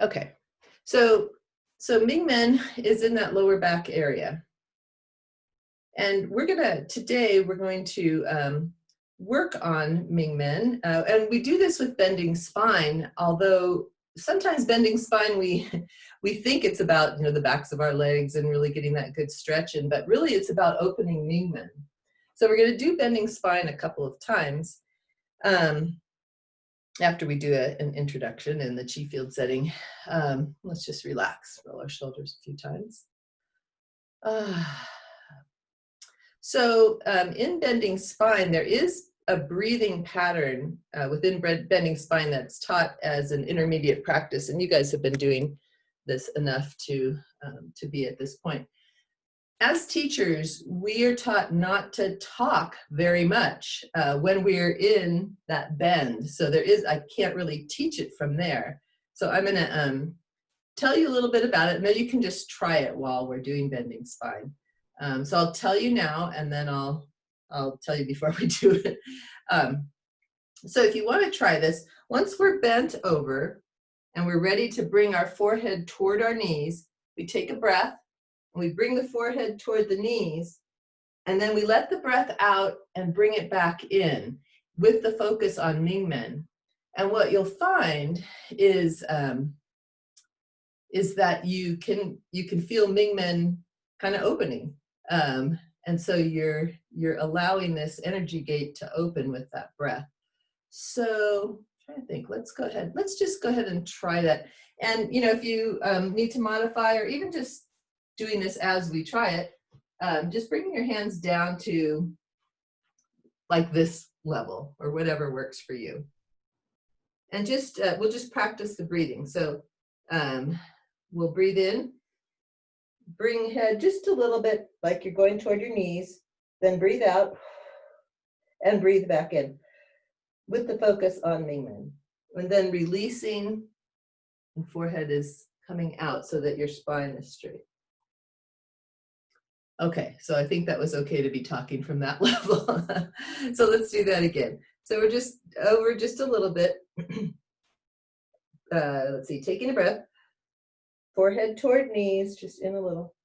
Okay, so Mingmen is in that lower back area. And today we're going to work on Mingmen. And we do this with bending spine, although sometimes bending spine, we think it's about, the backs of our legs and really getting that good stretch in, but really it's about opening Mingmen. So we're going to do bending spine a couple of times. After we do an introduction in the chi field setting, let's just relax, roll our shoulders a few times. So in bending spine, there is a breathing pattern within bending spine that's taught as an intermediate practice, and you guys have been doing this enough to be at this point. As teachers, we are taught not to talk very much when we're in that bend. So I can't really teach it from there. So I'm going to tell you a little bit about it, and then you can just try it while we're doing bending spine. So I'll tell you now, and then I'll tell you before we do it. So if you want to try this, once we're bent over and we're ready to bring our forehead toward our knees, we take a breath. We bring the forehead toward the knees, and then we let the breath out and bring it back in with the focus on Mingmen. And what you'll find is that you can feel Mingmen kind of opening, and so you're allowing this energy gate to open with that breath. So I'm trying to think. Let's just go ahead and try that. And if you need to modify or even just doing this as we try it, just bringing your hands down to like this level or whatever works for you. And we'll just practice the breathing. So we'll breathe in, bring head just a little bit like you're going toward your knees, then breathe out and breathe back in with the focus on Mingmen. And then releasing, and forehead is coming out so that your spine is straight. Okay, so I think that was okay to be talking from that level. So let's do that again. So we're just over just a little bit. Let's see, taking a breath, forehead toward knees, just in a little,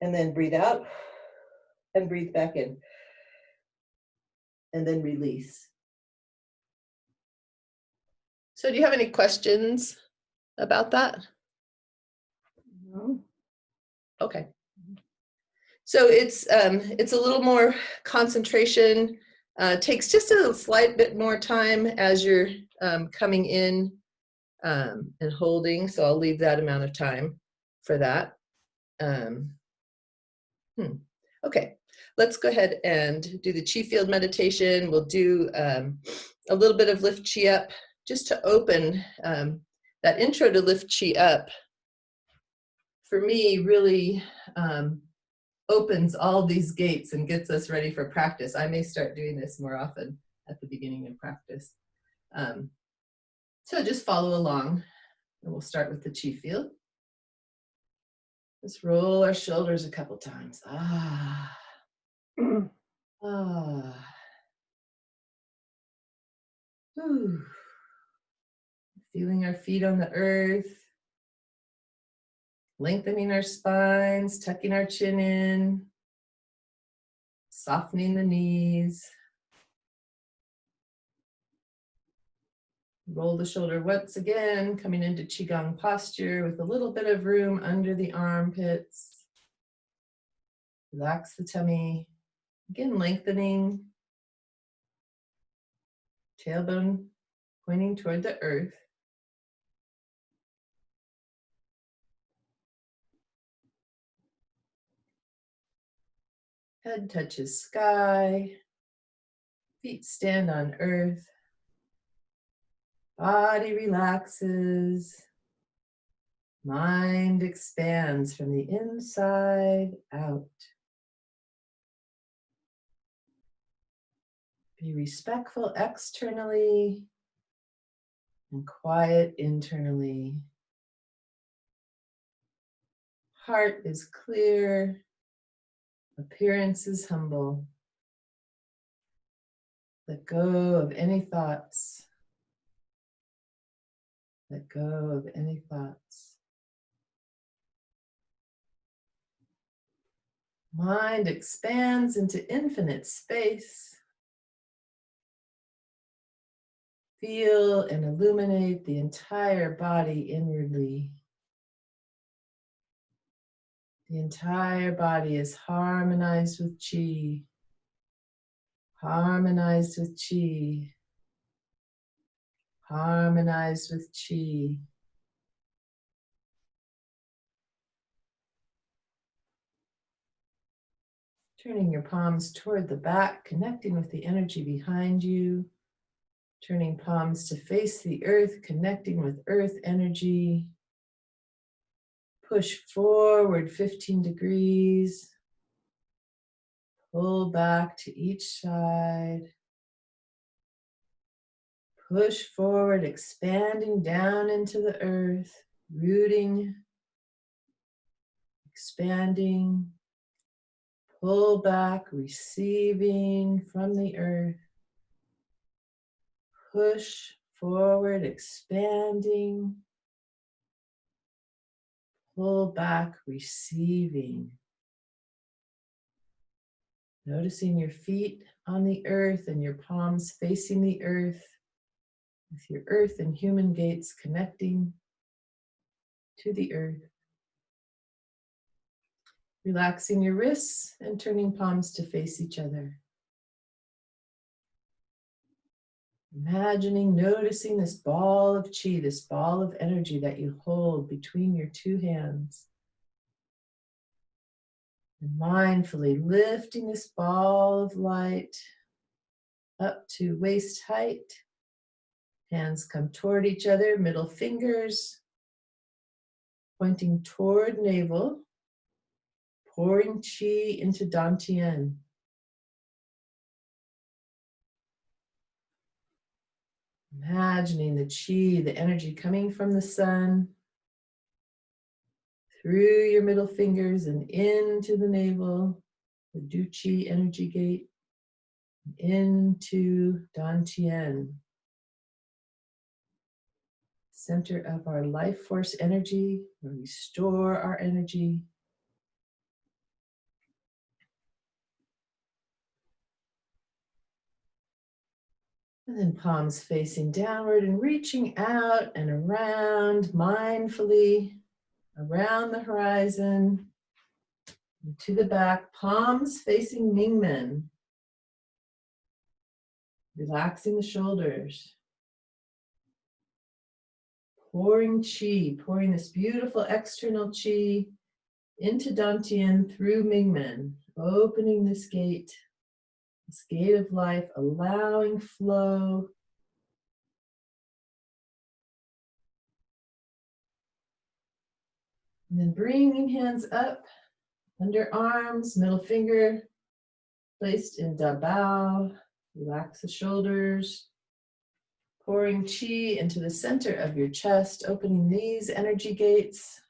and then breathe out and breathe back in, and then release. So do you have any questions about that? No? Okay. So it's a little more concentration, takes just a slight bit more time as you're coming in and holding, so I'll leave that amount of time for that. Okay, let's go ahead and do the chi field meditation. We'll do a little bit of lift chi up just to open that intro to lift chi up. For me, really opens all these gates and gets us ready for practice. I may start doing this more often at the beginning of practice. So just follow along, and we'll start with the chi field. Let's roll our shoulders a couple times. Ooh. Feeling our feet on the earth, lengthening our spines, tucking our chin in, softening the knees. Roll the shoulder once again, coming into Qigong posture with a little bit of room under the armpits. Relax the tummy. Again, lengthening. Tailbone pointing toward the earth. Head touches sky. Feet stand on earth. Body relaxes. Mind expands from the inside out. Be respectful externally and quiet internally. Heart is clear. Appearance is humble. Let go of any thoughts. Let go of any thoughts. Mind expands into infinite space. Feel and illuminate the entire body inwardly. The entire body is harmonized with Qi. Harmonized with Qi. Harmonized with Qi. Turning your palms toward the back, connecting with the energy behind you. Turning palms to face the earth, connecting with earth energy. Push forward 15 degrees. Pull back to each side. Push forward, expanding down into the earth, rooting, expanding. Pull back, receiving from the earth. Push forward, expanding. Pull back, receiving. Noticing your feet on the earth and your palms facing the earth, with your earth and human gates connecting to the earth. Relaxing your wrists and turning palms to face each other. Imagining, noticing this ball of Qi, this ball of energy that you hold between your two hands. And mindfully lifting this ball of light up to waist height. Hands come toward each other, middle fingers pointing toward navel, pouring Qi into Dantian. Imagining the Qi, the energy coming from the sun, through your middle fingers and into the navel, the Du Qi energy gate, into Dantian, center of our life force energy, where we store our energy. And then palms facing downward and reaching out and around mindfully, around the horizon, and to the back, palms facing Mingmen. Relaxing the shoulders. Pouring Qi, pouring this beautiful external Qi into Dantian through Mingmen. Opening this gate of life, allowing flow. And then bringing hands up, under arms, middle finger placed in Da Bao. Relax the shoulders. Pouring Qi into the center of your chest, opening these energy gates.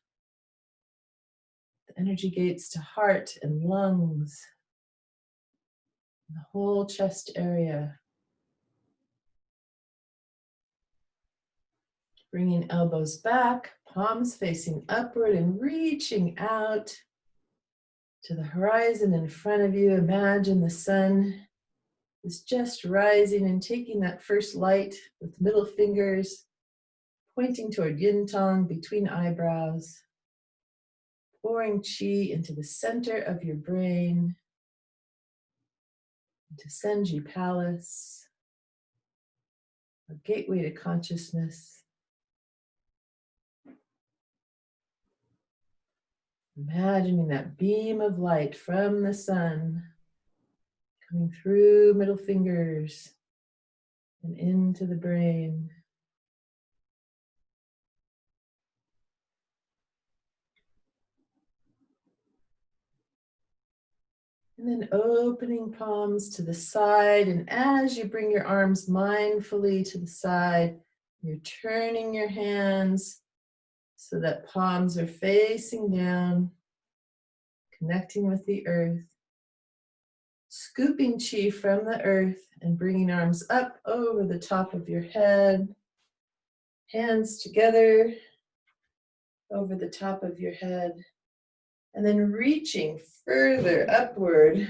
The energy gates to heart and lungs. The whole chest area. Bringing elbows back, palms facing upward and reaching out to the horizon in front of you. Imagine the sun is just rising and taking that first light with middle fingers, pointing toward yin tong between eyebrows, pouring Qi into the center of your brain, into Senji Palace, a gateway to consciousness. Imagining that beam of light from the sun coming through middle fingers and into the brain. And then opening palms to the side. And as you bring your arms mindfully to the side, you're turning your hands so that palms are facing down, connecting with the earth. Scooping Qi from the earth and bringing arms up over the top of your head. Hands together over the top of your head, and then reaching further upward,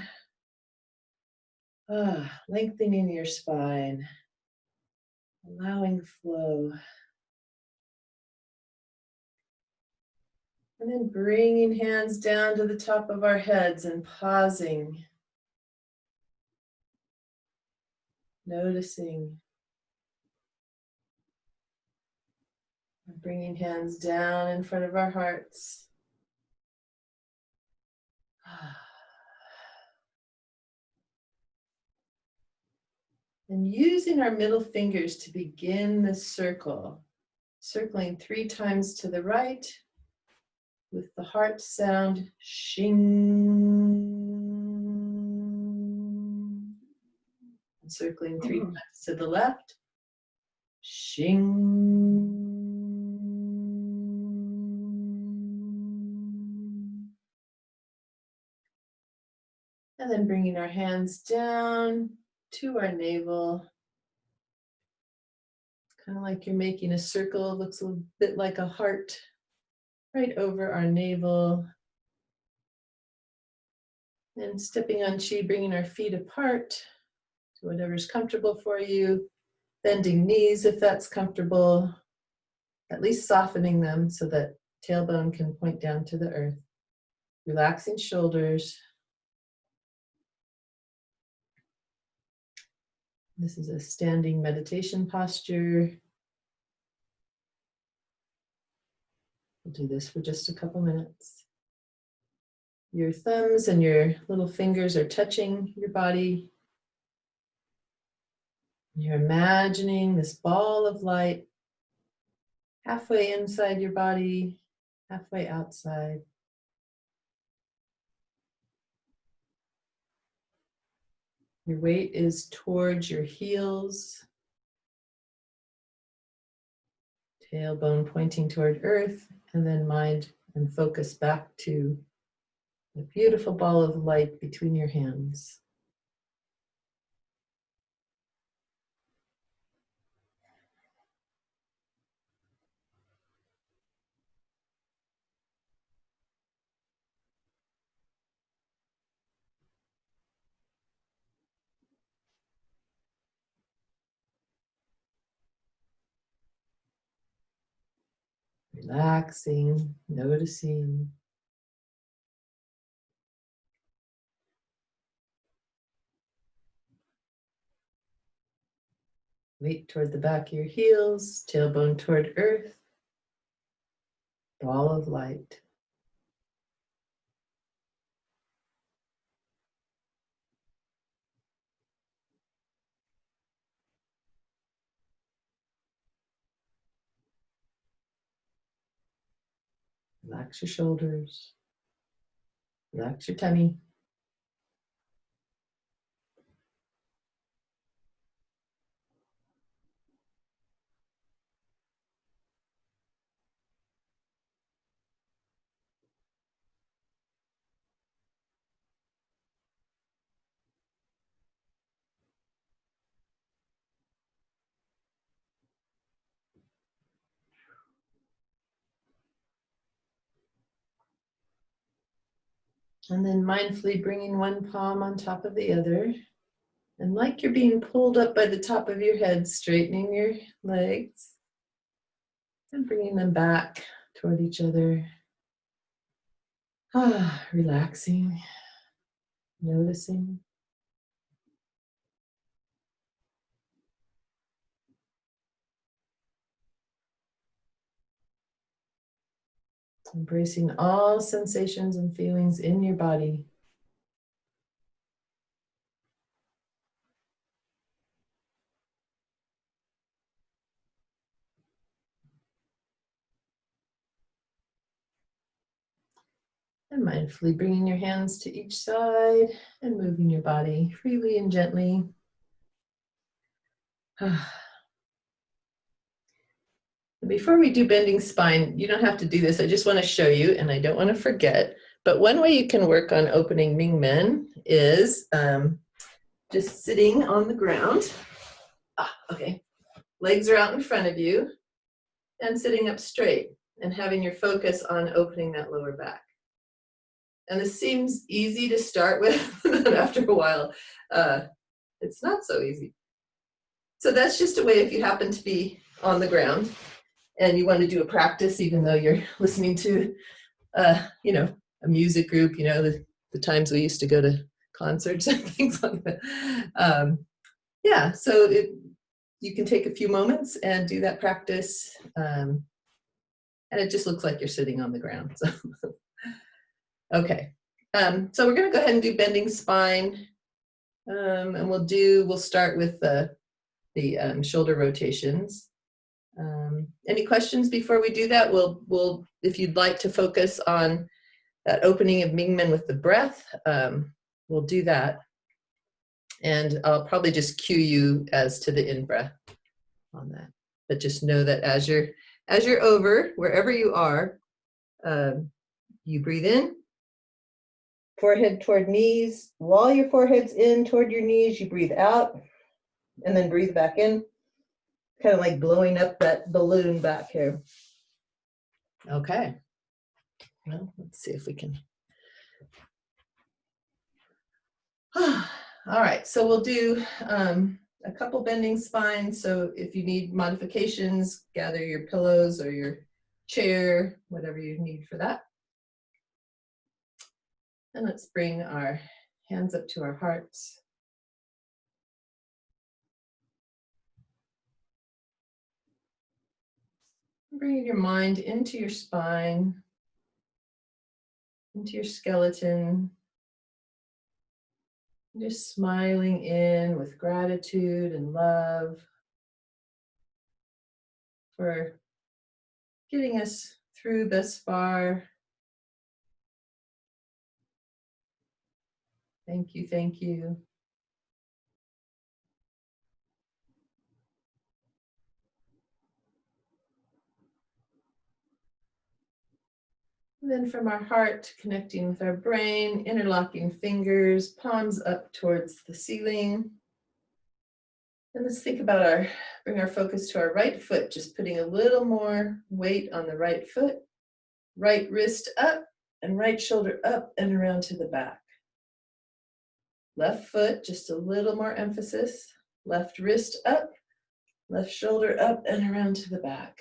lengthening your spine, allowing flow. And then bringing hands down to the top of our heads and pausing, noticing. Bringing hands down in front of our hearts. And using our middle fingers to begin the circle, circling 3 times to the right with the heart sound, shing. And circling 3 times to the left, shing. And then bringing our hands down to our navel. Kind of like you're making a circle, looks a bit like a heart right over our navel. And stepping on Chi, bringing our feet apart to whatever's comfortable for you. Bending knees if that's comfortable, at least softening them so that tailbone can point down to the earth. Relaxing shoulders. This is a standing meditation posture. We'll do this for just a couple minutes. Your thumbs and your little fingers are touching your body. You're imagining this ball of light halfway inside your body, halfway outside. Your weight is towards your heels. Tailbone pointing toward earth, and then mind and focus back to the beautiful ball of light between your hands. Relaxing, noticing. Weight toward the back of your heels, tailbone toward earth, ball of light. Relax your shoulders, relax your tummy. And then mindfully bringing one palm on top of the other. And like you're being pulled up by the top of your head, straightening your legs and bringing them back toward each other. Relaxing, noticing. Embracing all sensations and feelings in your body. And mindfully bringing your hands to each side and moving your body freely and gently. Before we do bending spine, you don't have to do this. I just want to show you, and I don't want to forget, but one way you can work on opening Mingmen is just sitting on the ground. Okay. Legs are out in front of you. and sitting up straight and having your focus on opening that lower back. And this seems easy to start with, but after a while, it's not so easy. So that's just a way if you happen to be on the ground and you want to do a practice, even though you're listening to, you know, a music group, you know, the times we used to go to concerts and things like that. Yeah, so you can take a few moments and do that practice. And it just looks like you're sitting on the ground. So. Okay, so we're going to go ahead and do bending spine. And we'll start with the shoulder rotations. Any questions before we do that? We'll if you'd like to focus on that opening of Mingmen with the breath, we'll do that. And I'll probably just cue you as to the in-breath on that. But just know that as you're over, wherever you are, you breathe in, forehead toward knees. While your forehead's in toward your knees, you breathe out, and then breathe back in, kind of like blowing up that balloon back here. Okay. Well, let's see if we can. All right, so we'll do a couple bending spines. So if you need modifications, gather your pillows or your chair, whatever you need for that. And let's bring our hands up to our hearts. Bringing your mind into your spine, into your skeleton. Just smiling in with gratitude and love for getting us through thus far. Thank you, thank you. And then from our heart, connecting with our brain, interlocking fingers, palms up towards the ceiling. And let's think about bring our focus to our right foot, just putting a little more weight on the right foot, right wrist up and right shoulder up and around to the back. Left foot, just a little more emphasis, left wrist up, left shoulder up and around to the back.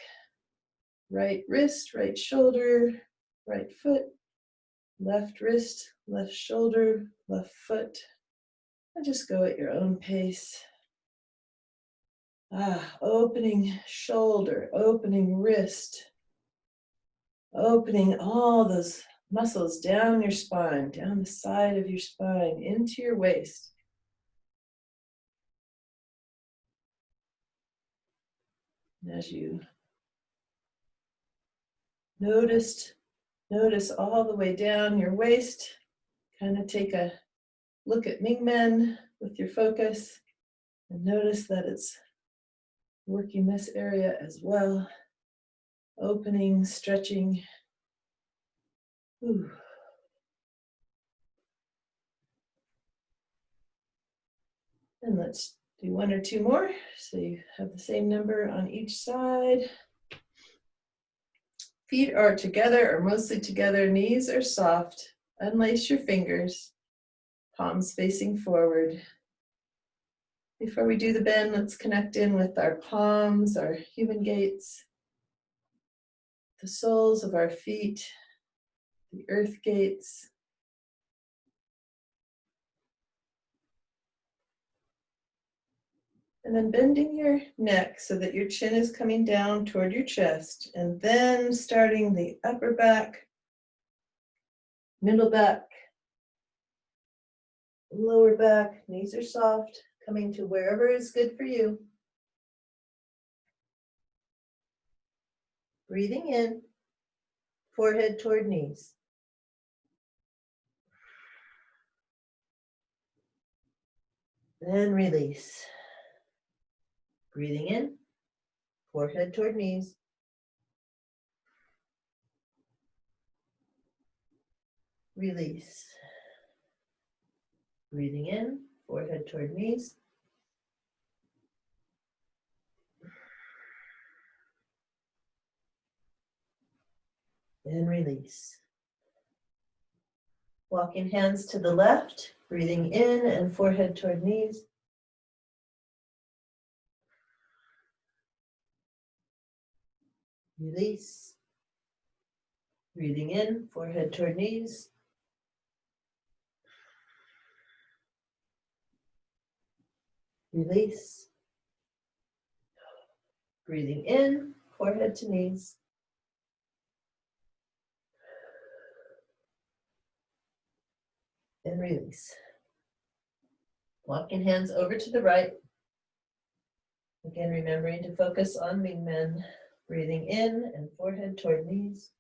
Right wrist, right shoulder, right foot, left wrist, left shoulder, left foot. And just go at your own pace. Opening shoulder, opening wrist, opening all those muscles down your spine, down the side of your spine, into your waist. And as you notice all the way down your waist, kind of take a look at Mingmen with your focus and notice that it's working this area as well. Opening, stretching. Ooh. And let's do one or two more. So you have the same number on each side. Feet are together or mostly together. Knees are soft. Unlace your fingers. Palms facing forward. Before we do the bend, let's connect in with our palms, our human gates, the soles of our feet, the earth gates. And then bending your neck so that your chin is coming down toward your chest. And then starting the upper back, middle back, lower back. Knees are soft, coming to wherever is good for you. Breathing in, forehead toward knees. Then release. Breathing in, forehead toward knees. Release. Breathing in, forehead toward knees. and release. Walking hands to the left, breathing in and forehead toward knees. Release. Breathing in, forehead toward knees. Release. Breathing in, forehead to knees. And release. Walking hands over to the right. Again, remembering to focus on Mingmen. Breathing in and forehead toward knees.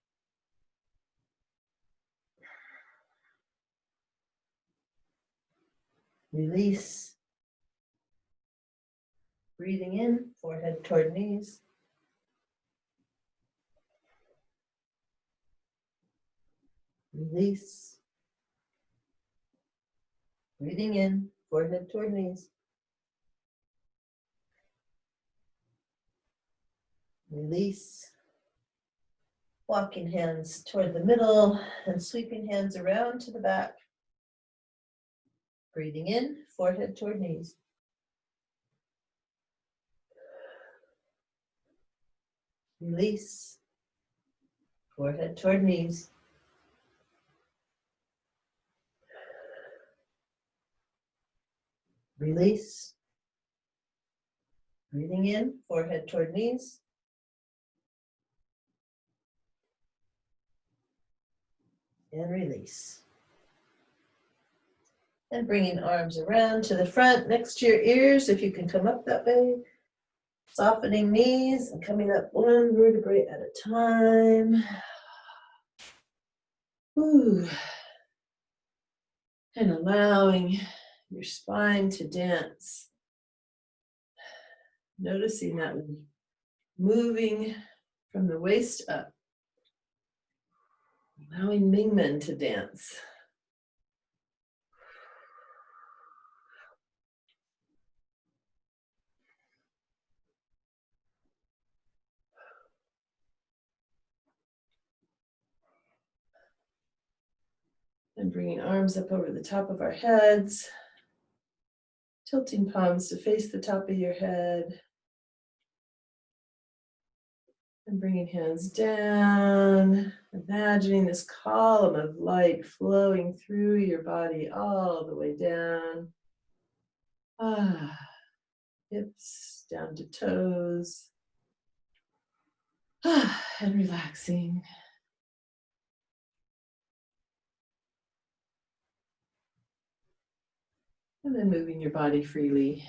Release. Breathing in, forehead toward knees. Release. Breathing in, forehead toward knees. Release. Walking hands toward the middle and sweeping hands around to the back. Breathing in, forehead toward knees. Release. Forehead toward knees. Release. Breathing in, forehead toward knees. And release. And bringing arms around to the front next to your ears, if you can come up that way. Softening knees and coming up one vertebrae at a time. Ooh. And allowing your spine to dance. Noticing that moving from the waist up. Allowing Mingmen to dance. And bringing arms up over the top of our heads. Tilting palms to face the top of your head. And bringing hands down, imagining this column of light flowing through your body all the way down. Hips down to toes. And relaxing. And then moving your body freely.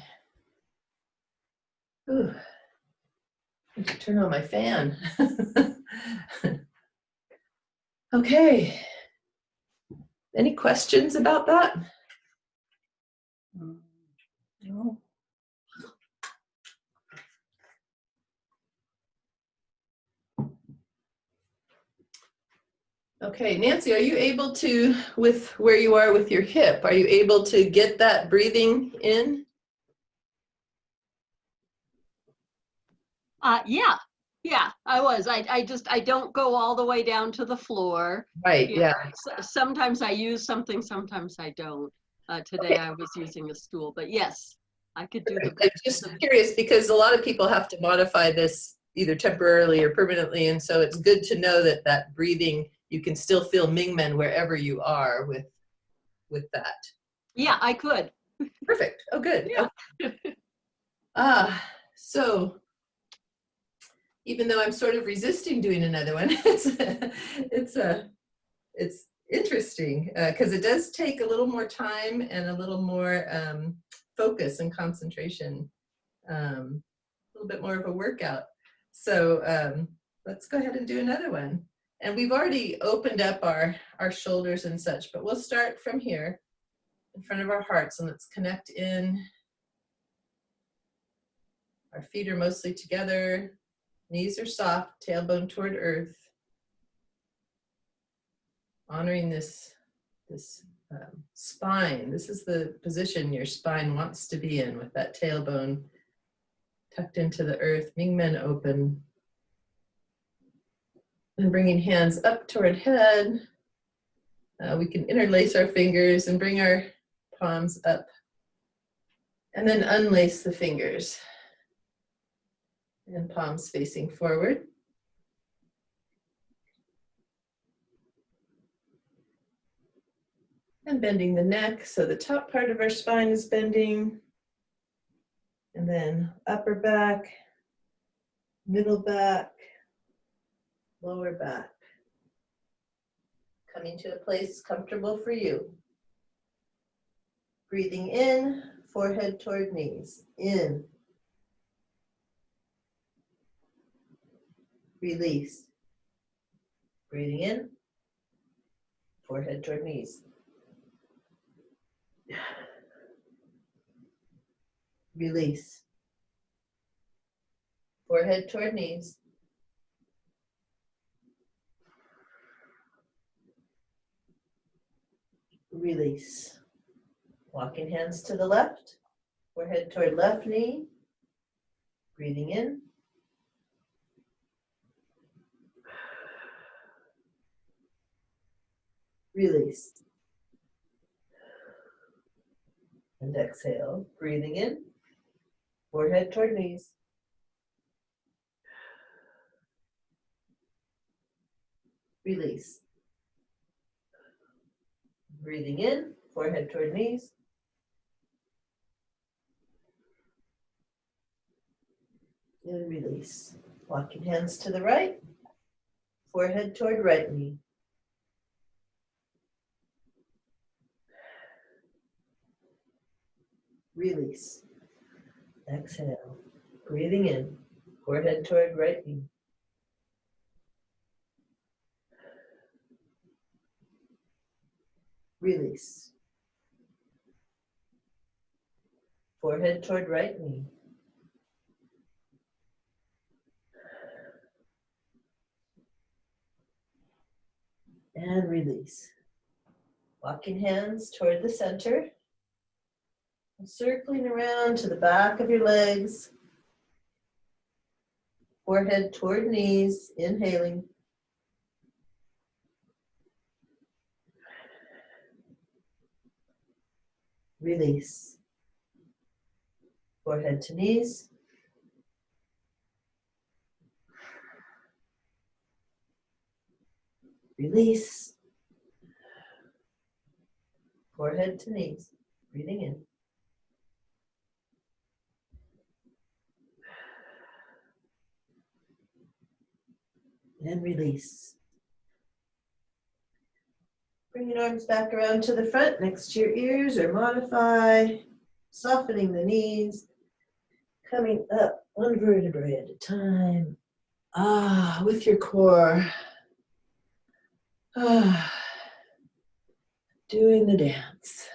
Ooh. I should turn on my fan. Okay. Any questions about that? No. Okay, Nancy, are you able to, with where you are with your hip, are you able to get that breathing in? Yeah, I was. I don't go all the way down to the floor. Right, yeah. Sometimes I use something, sometimes I don't. Today I was using a stool, but yes, I could do the. I'm just curious because a lot of people have to modify this either temporarily or permanently, and so it's good to know that that breathing, you can still feel Mingmen wherever you are with that. Yeah, I could. Perfect. Oh, good. Yeah. Okay. So even though I'm sort of resisting doing another one, it's interesting because it does take a little more time and a little more focus and concentration, a little bit more of a workout. So let's go ahead and do another one. And we've already opened up our shoulders and such, but we'll start from here in front of our hearts and let's connect in. Our feet are mostly together. Knees are soft, tailbone toward earth. Honoring this spine. This is the position your spine wants to be in with that tailbone tucked into the earth. Mingmen open. And bringing hands up toward head. We can interlace our fingers and bring our palms up. And then unlace the fingers. And palms facing forward. And bending the neck, so the top part of our spine is bending. And then upper back, middle back, lower back. Coming to a place comfortable for you. Breathing in, forehead toward knees. In. Release. Breathing in, forehead toward knees. Release. Forehead toward knees. Release. Walking hands to the left, forehead toward left knee. Breathing in. Release. And exhale, breathing in, forehead toward knees. Release. Breathing in, forehead toward knees. And release. Walking hands to the right, forehead toward right knee. Release. Exhale. Breathing in, forehead toward right knee. Release. Forehead toward right knee. And release. Walking hands toward the center. Circling around to the back of your legs. Forehead toward knees, inhaling. Release. Forehead to knees. Release. Forehead to knees. Breathing in. And release. Bring your arms back around to the front next to your ears or modify. Softening the knees. Coming up one vertebrae at a time. With your core. Doing the dance.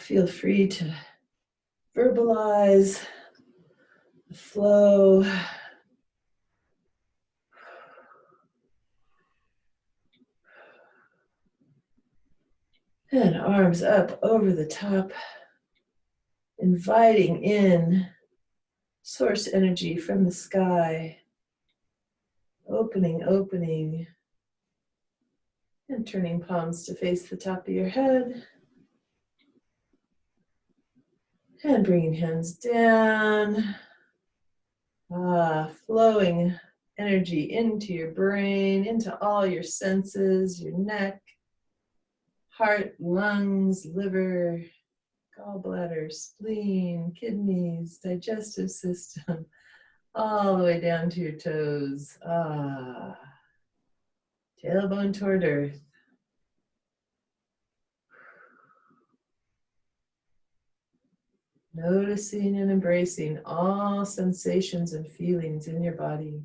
Feel free to verbalize the flow. And arms up over the top, inviting in source energy from the sky. Opening, opening, and turning palms to face the top of your head. And bringing hands down. Flowing energy into your brain, into all your senses, your neck, heart, lungs, liver, gallbladder, spleen, kidneys, digestive system, all the way down to your toes. Tailbone toward earth. Noticing and embracing all sensations and feelings in your body.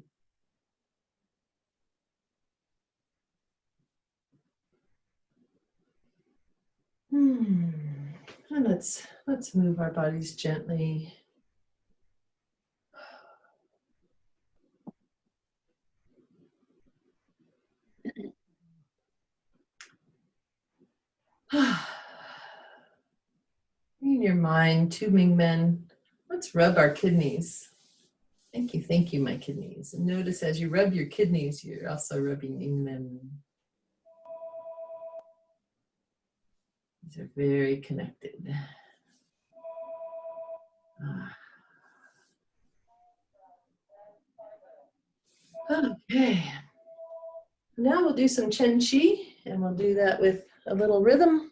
And let's move our bodies gently. mind, 2 Mingmen. Let's rub our kidneys. Thank you, my kidneys. And notice as you rub your kidneys, you're also rubbing Mingmen. These are very connected. Okay. Now we'll do some Chen Chi, and we'll do that with a little rhythm.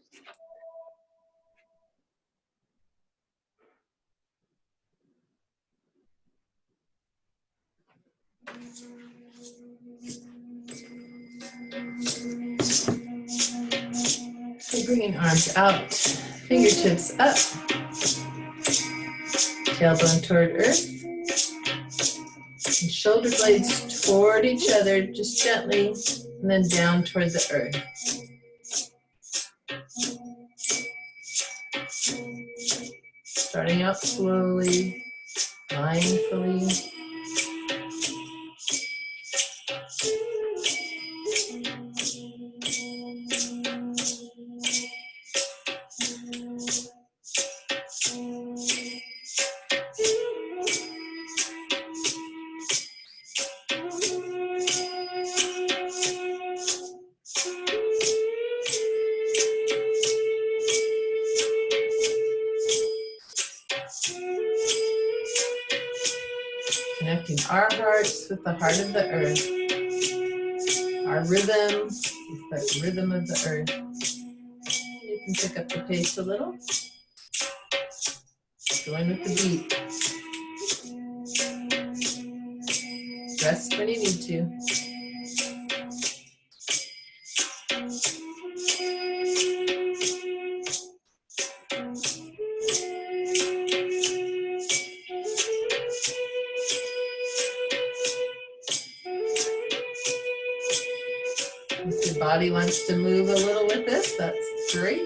So bringing arms out, fingertips up, tailbone toward earth, and shoulder blades toward each other, just gently, and then down toward the earth. Starting out slowly, mindfully. Connecting our hearts with the heart of the earth. Our rhythm with the rhythm of the earth. You can pick up the pace a little. Going with the beat. Rest when you need to. If your body wants to move a little with this, that's great.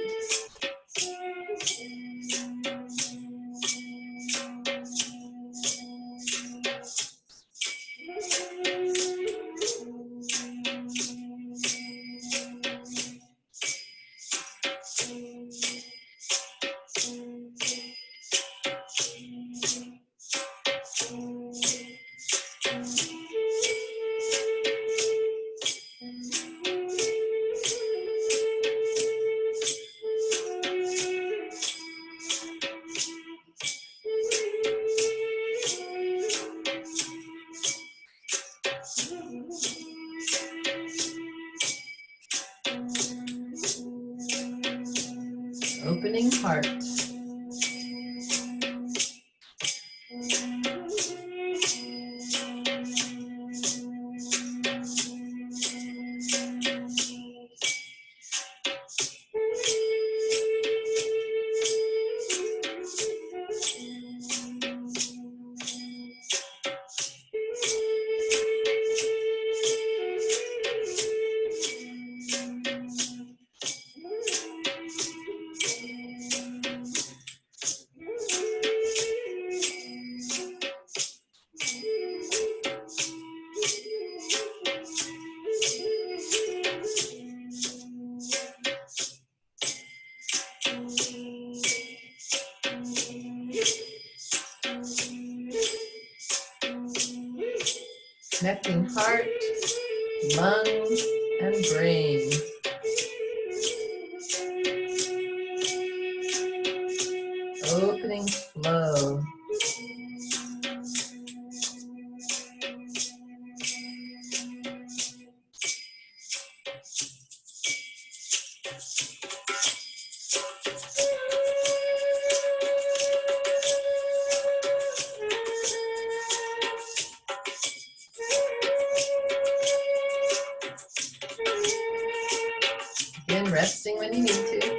Opening heart. Connecting heart, lungs, and brain. Opening flow. Again, resting when you need to.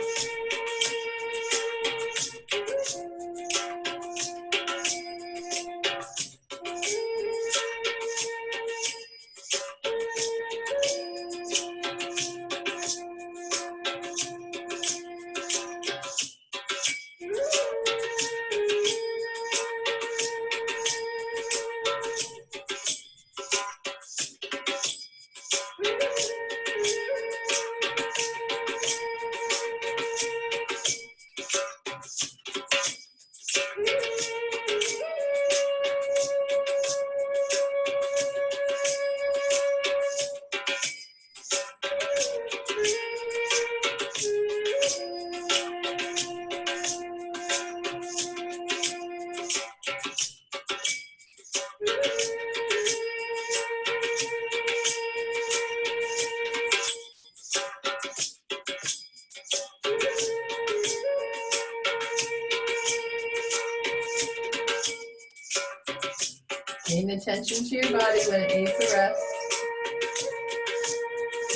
attention to your body when it needs a rest.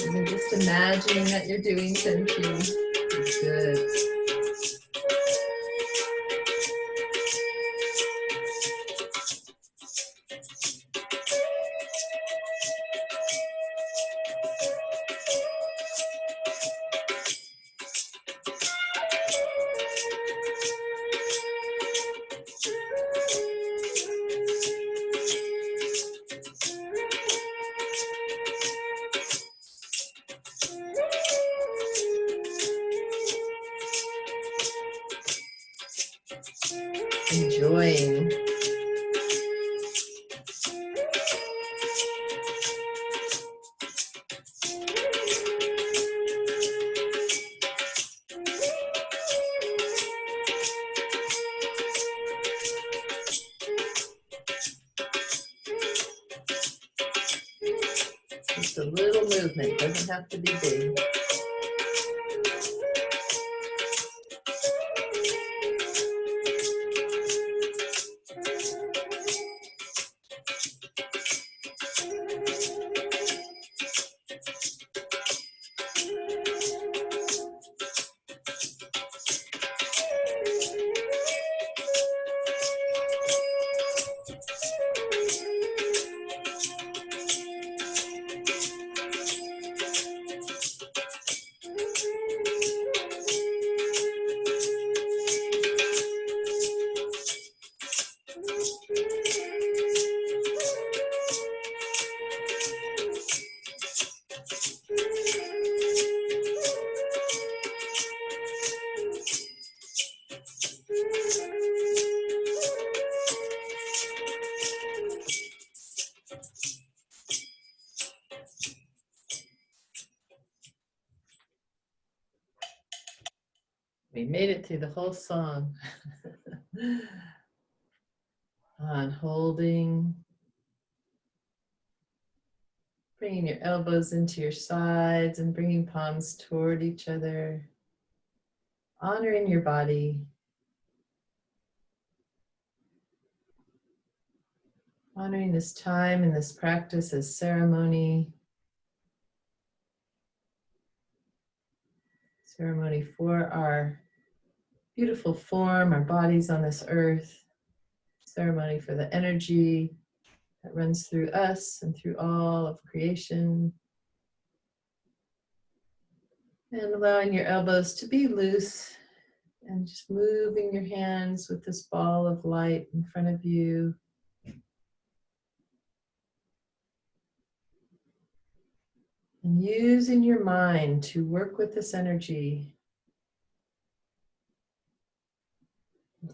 Even just imagining that you're doing Chen Chi is good. Enjoying. Just a little movement, doesn't have to be big. We made it through the whole song. On holding, bringing your elbows into your sides and bringing palms toward each other, honoring your body, honoring this time and this practice as ceremony, ceremony for our beautiful form, our bodies on this earth, ceremony for the energy that runs through us and through all of creation. And allowing your elbows to be loose and just moving your hands with this ball of light in front of you. And using your mind to work with this energy,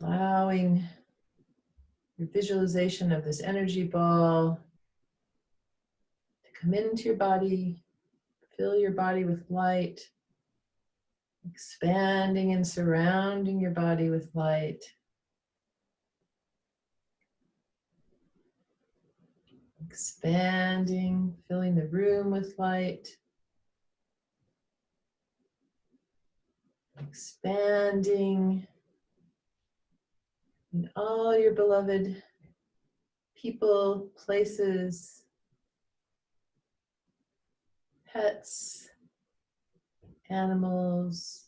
allowing your visualization of this energy ball to come into your body, fill your body with light, expanding and surrounding your body with light. Expanding, filling the room with light. Expanding in all your beloved people, places, pets, animals.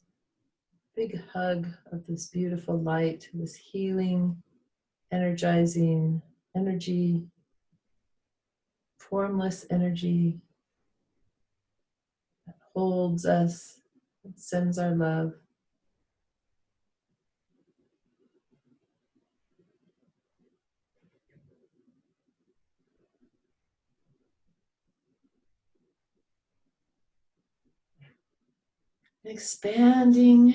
Big hug of this beautiful light, this healing, energizing energy, formless energy that holds us, that sends our love. Expanding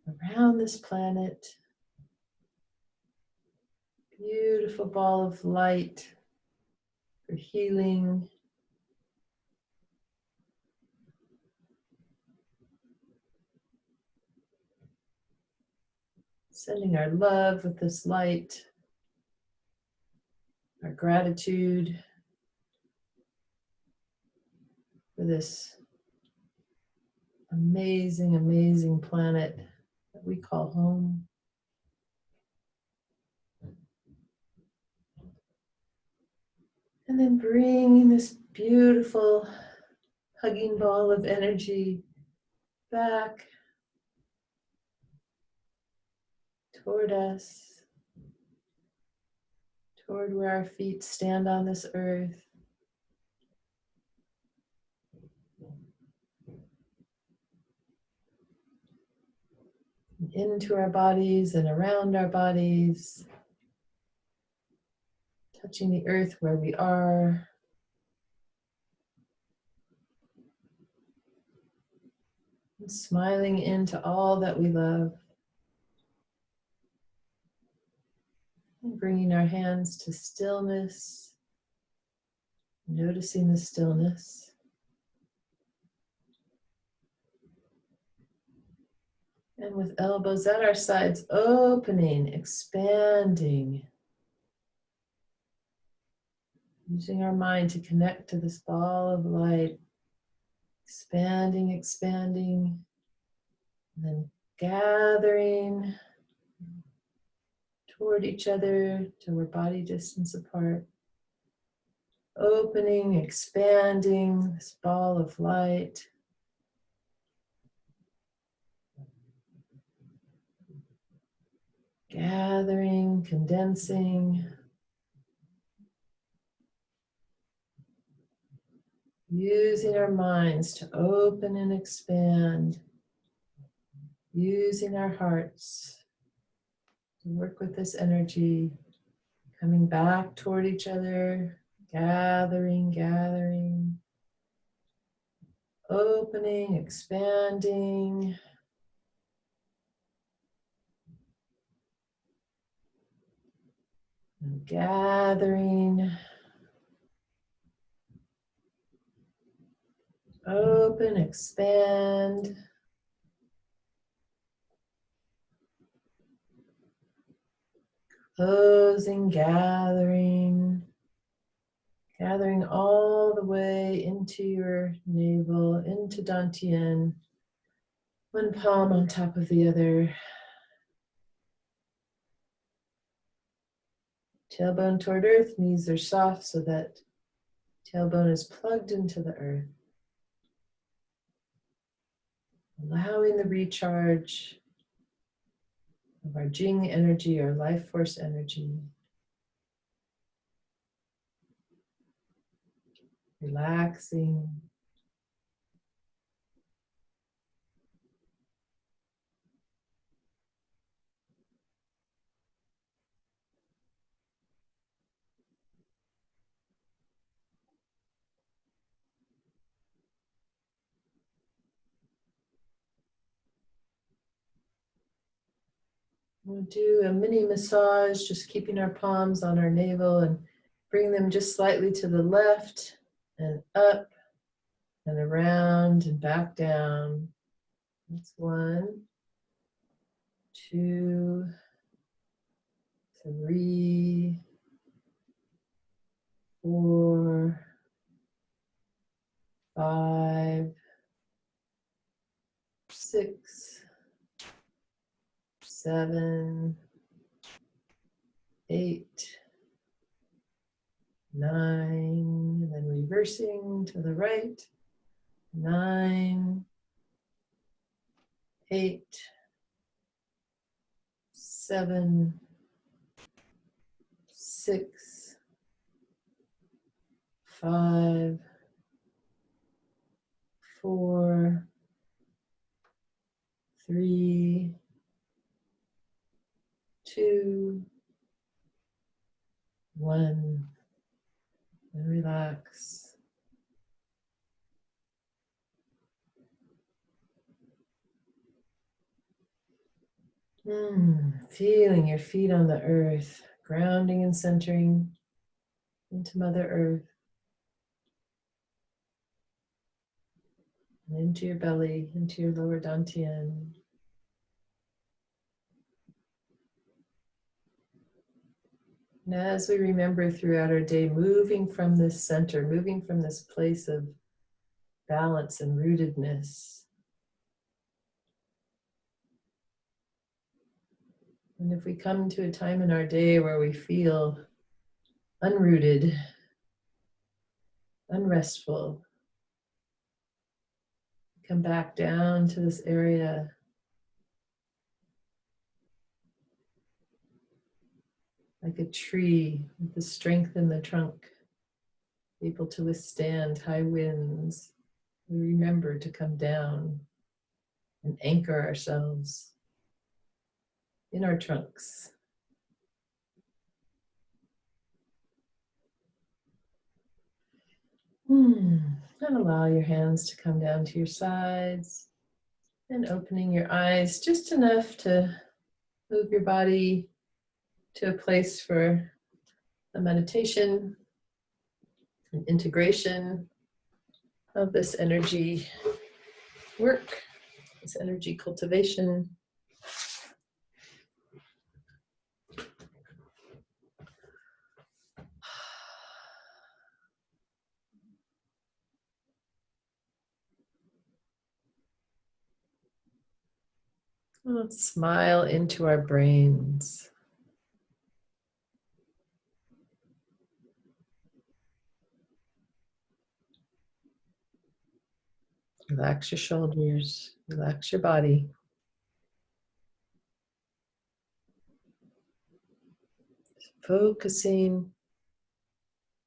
around this planet, beautiful ball of light for healing. Sending our love with this light, our gratitude for this amazing, amazing planet that we call home. And then bringing this beautiful hugging ball of energy back toward us, toward where our feet stand on this earth. Into our bodies and around our bodies, touching the earth where we are. And smiling into all that we love. And bringing our hands to stillness, noticing the stillness. And with elbows at our sides, opening, expanding. Using our mind to connect to this ball of light. Expanding, expanding. And then gathering toward each other till we're body distance apart. Opening, expanding this ball of light. Gathering, condensing. Using our minds to open and expand. Using our hearts to work with this energy. Coming back toward each other. Gathering, gathering. Opening, expanding. And gathering. Open, expand. Closing, gathering. Gathering all the way into your navel, into Dantian. One palm on top of the other. Tailbone toward earth, knees are soft so that tailbone is plugged into the earth. Allowing the recharge of our Jing energy, our life force energy. Relaxing. We'll do a mini massage, just keeping our palms on our navel and bring them just slightly to the left and up and around and back down. That's 1, 2, 3, 4, 5, 6, 7, 8, 9, and then reversing to the right. 9, 8, 7, 6, 5, 4, 3, 2, 1, and relax. Feeling your feet on the earth, grounding and centering into Mother Earth, and into your belly, into your lower dantian. And as we remember throughout our day, moving from this center, moving from this place of balance and rootedness. And if we come to a time in our day where we feel unrooted, unrestful. Come back down to this area. Like a tree with the strength in the trunk, able to withstand high winds. We remember to come down and anchor ourselves in our trunks. And allow your hands to come down to your sides and opening your eyes just enough to move your body to a place for a meditation, an integration of this energy work, this energy cultivation. Let's smile into our brains. Relax your shoulders, relax your body. Focusing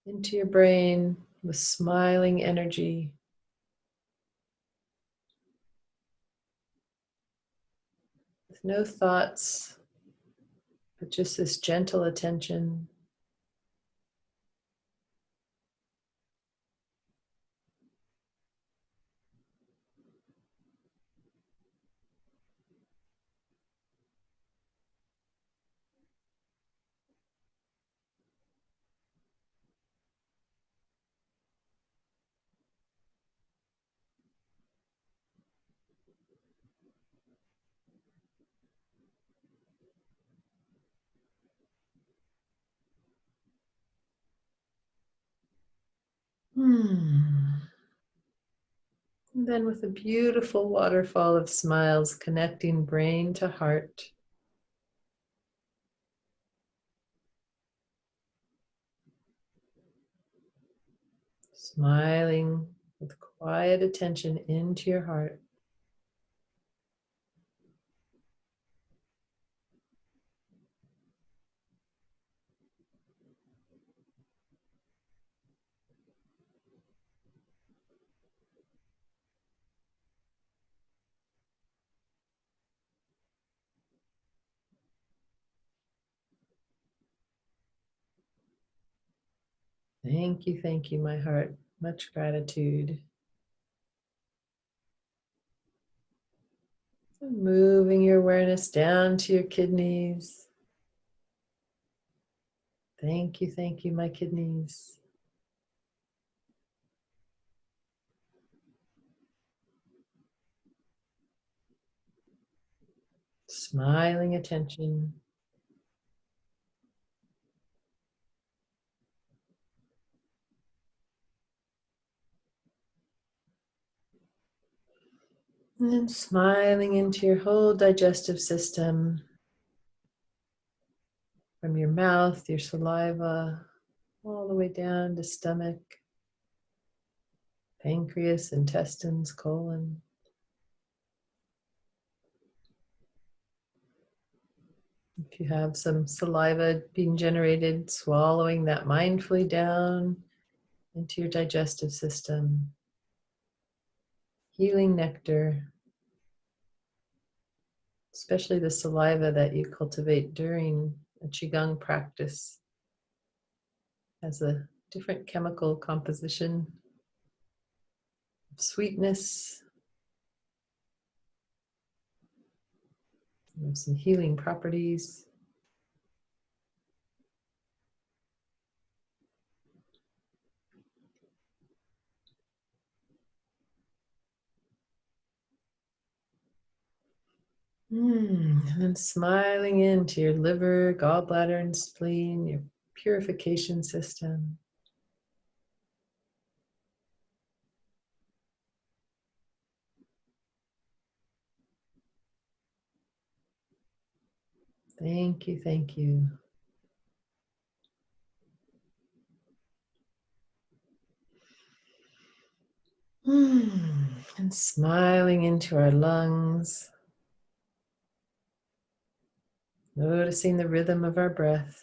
into your brain with smiling energy. With no thoughts, but just this gentle attention. And then with a beautiful waterfall of smiles connecting brain to heart. Smiling with quiet attention into your heart. Thank you, my heart. Much gratitude. And moving your awareness down to your kidneys. Thank you, my kidneys. Smiling attention. And then smiling into your whole digestive system. From your mouth, your saliva, all the way down to stomach, pancreas, intestines, colon. If you have some saliva being generated, swallowing that mindfully down into your digestive system. Healing nectar, especially the saliva that you cultivate during a Qigong practice, has a different chemical composition, sweetness, some healing properties. And then smiling into your liver, gallbladder, and spleen, your purification system. Thank you. And smiling into our lungs, noticing the rhythm of our breath.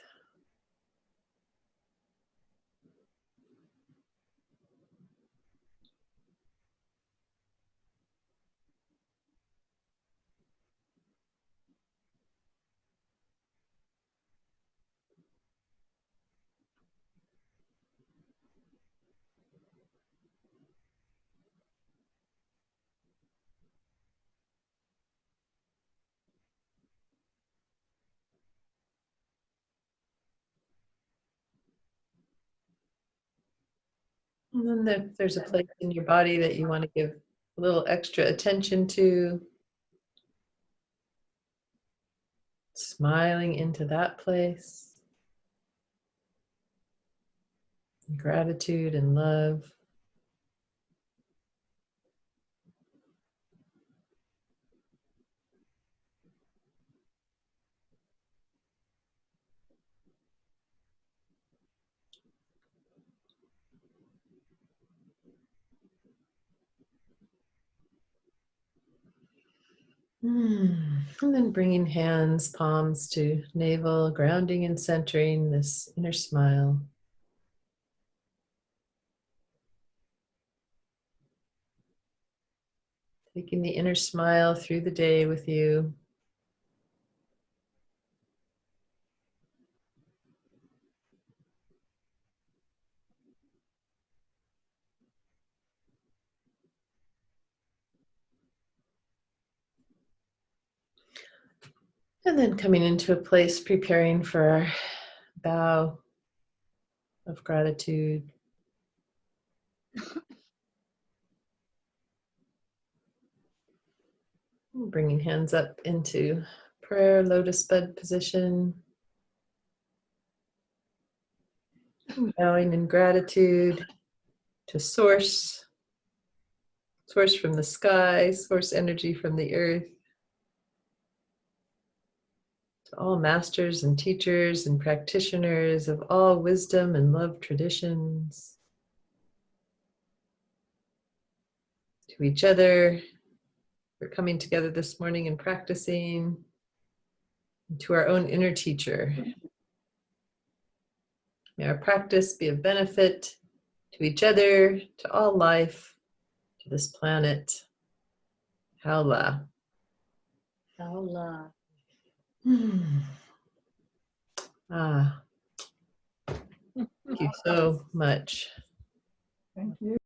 And then if there's a place in your body that you want to give a little extra attention to, smiling into that place, gratitude and love. And then bringing hands, palms to navel, grounding and centering this inner smile. Taking the inner smile through the day with you. And then coming into a place, preparing for our bow of gratitude. Bringing hands up into prayer, lotus bud position. Bowing in gratitude to source, source from the sky, source energy from the earth. To all masters and teachers and practitioners of all wisdom and love traditions. To each other for coming together this morning and practicing. And to our own inner teacher. May our practice be of benefit to each other, to all life, to this planet. Haola. Haola. Ah, thank you so much. Thank you.